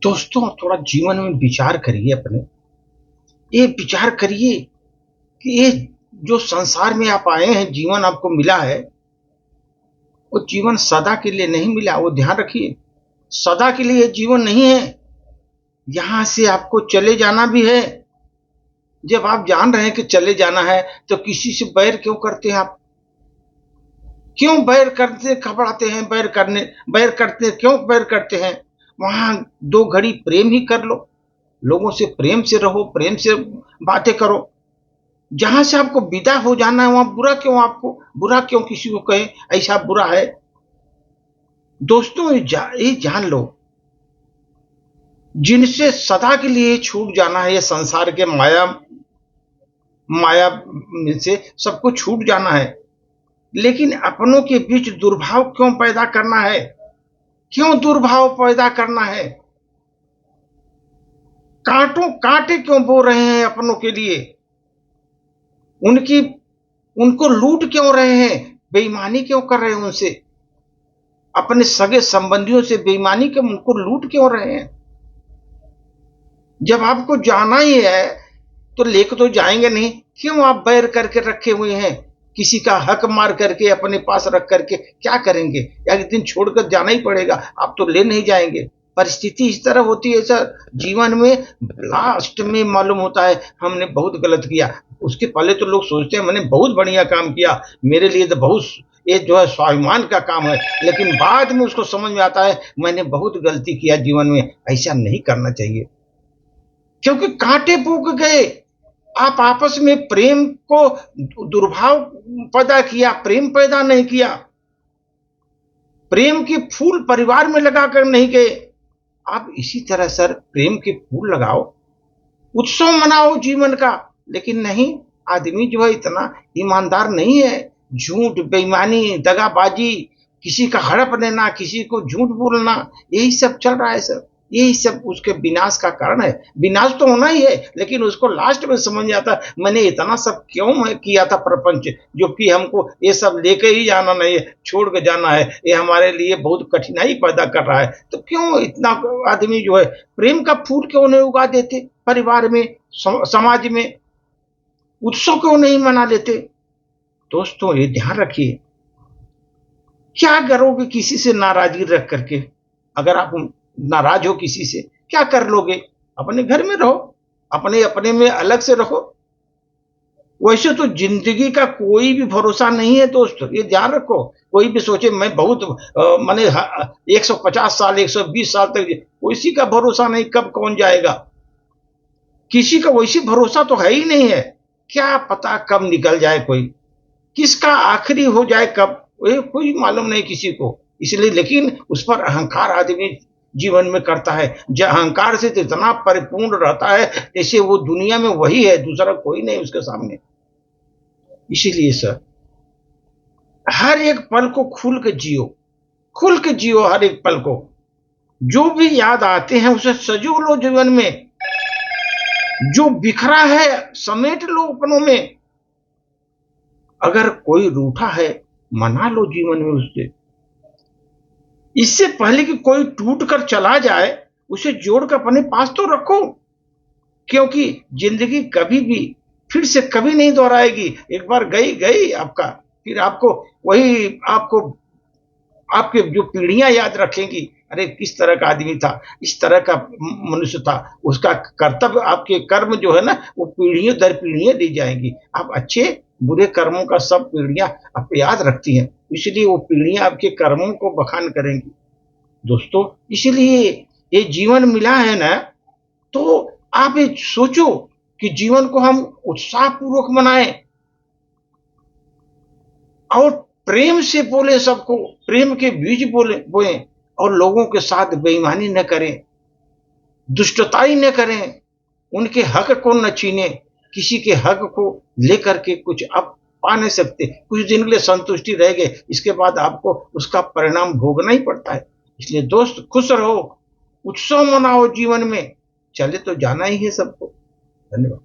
दोस्तों, थोड़ा जीवन में विचार करिए अपने। ये विचार करिए कि ये जो संसार में आप आए हैं, जीवन आपको मिला है, वो जीवन सदा के लिए नहीं मिला, वो ध्यान रखिए। सदा के लिए ये जीवन नहीं है। यहाँ से आपको चले जाना भी है। जब आप जान रहे हैं कि चले जाना है, तो किसी से बैर क्यों करते हैं आप? क्यों बैर करते घबराते हैं? बैर करते क्यों बैर करते हैं? वहाँ 2 घड़ी प्रेम ही कर लो। लोगों से प्रेम से रहो, प्रेम से बातें करो। जहां से आपको विदा हो जाना है, वहां बुरा क्यों किसी को कहे ऐसा बुरा है? दोस्तों, ये जान लो, जिनसे सदा के लिए छूट जाना है, ये संसार के माया में से सबको छूट जाना है। लेकिन अपनों के बीच दुर्भाव क्यों पैदा करना है? क्यों दुर्भाव पैदा करना है? कांटे क्यों बो रहे हैं अपनों के लिए? उनको लूट क्यों रहे हैं? बेईमानी क्यों कर रहे हैं उनसे? अपने सगे संबंधियों से बेईमानी क्यों, उनको लूट क्यों रहे हैं? जब आपको जाना ही है तो लेकर तो जाएंगे नहीं, क्यों आप बैर करके रखे हुए हैं? किसी का हक मार करके अपने पास रख करके क्या करेंगे? एक दिन छोड़कर जाना ही पड़ेगा, आप तो ले नहीं जाएंगे। परिस्थिति इस तरह होती है सर, जीवन में लास्ट में मालूम होता है हमने बहुत गलत किया। उसके पहले तो लोग सोचते हैं मैंने बहुत बढ़िया काम किया, मेरे लिए तो बहुत ये जो है स्वाभिमान का काम है। लेकिन बाद में उसको समझ में आता है मैंने बहुत गलती किया जीवन में, ऐसा नहीं करना चाहिए। क्योंकि कांटे फूक गए। आप आपस में प्रेम को दुर्भाव पैदा किया, प्रेम पैदा नहीं किया। प्रेम के फूल परिवार में लगाकर नहीं गए। आप इसी तरह सर प्रेम के फूल लगाओ, उत्सव मनाओ जीवन का। लेकिन नहीं, आदमी जो है इतना ईमानदार नहीं है। झूठ, बेईमानी, दगाबाजी, किसी का हड़प लेना, किसी को झूठ बोलना, यही सब चल रहा है सर। यही सब उसके विनाश का कारण है। विनाश तो होना ही है, लेकिन उसको लास्ट में समझ में आता मैंने इतना सब क्यों किया था प्रपंच, जो कि हमको ये सब लेके ही जाना नहीं है, छोड़ के जाना है, ये हमारे लिए बहुत कठिनाई पैदा कर रहा है। तो क्यों इतना आदमी जो है प्रेम का फूल क्यों नहीं उगा देते परिवार में, समाज में? उत्सव क्यों नहीं मना लेते? दोस्तों, ये ध्यान रखिए। क्या करोगे किसी से नाराजगी रख करके? अगर आप नाराज हो किसी से, क्या कर लोगे? अपने घर में रहो, अपने अपने में अलग से रहो। वैसे तो जिंदगी का कोई भी भरोसा नहीं है दोस्त, ये ध्यान रखो। कोई भी सोचे मैं बहुत मैंने 150 साल 120 साल तक, किसी का भरोसा नहीं, कब कौन जाएगा? किसी का वैसे भरोसा तो है ही नहीं है। क्या पता कब निकल जाए कोई, किसका आखिरी हो जाए कब, ये कोई मालूम नहीं किसी को। इसलिए लेकिन उस पर अहंकार आदमी जीवन में करता है। अहंकार से तो इतना परिपूर्ण रहता है जैसे वो दुनिया में वही है, दूसरा कोई नहीं उसके सामने। इसीलिए सर हर एक पल को खुल के जियो हर एक पल को। जो भी याद आते हैं उसे सजो लो जीवन में। जो बिखरा है समेट लो अपनों में। अगर कोई रूठा है मना लो जीवन में उससे। इससे पहले कि कोई टूट कर चला जाए, उसे जोड़कर अपने पास तो रखो। क्योंकि जिंदगी कभी भी फिर से कभी नहीं दोहराएगी। एक बार गई आपका, फिर आपको वही आपके जो पीढ़ियां याद रखेंगी, अरे किस तरह का आदमी था, इस तरह का मनुष्य था। उसका कर्तव्य, आपके कर्म जो है ना, वो पीढ़ियों दर पीढ़ियां दी जाएंगी। आप अच्छे बुरे कर्मों का सब पीढ़ियां आप याद रखती हैं, इसलिए वो पीढ़ियां आपके कर्मों को बखान करेंगी। दोस्तों, इसलिए ये जीवन मिला है ना, तो आप ये सोचो कि जीवन को हम उत्साह पूर्वक मनाएं और प्रेम से बोले, सबको प्रेम के बीज बोए, और लोगों के साथ बेईमानी न करें, दुष्टताई न करें, उनके हक को न छीने। किसी के हक को लेकर के कुछ आप पा नहीं सकते। कुछ दिन के लिए संतुष्टि रह गए, इसके बाद आपको उसका परिणाम भोगना ही पड़ता है। इसलिए दोस्त खुश रहो, उत्सव मनाओ जीवन में। चले तो जाना ही है सबको। धन्यवाद।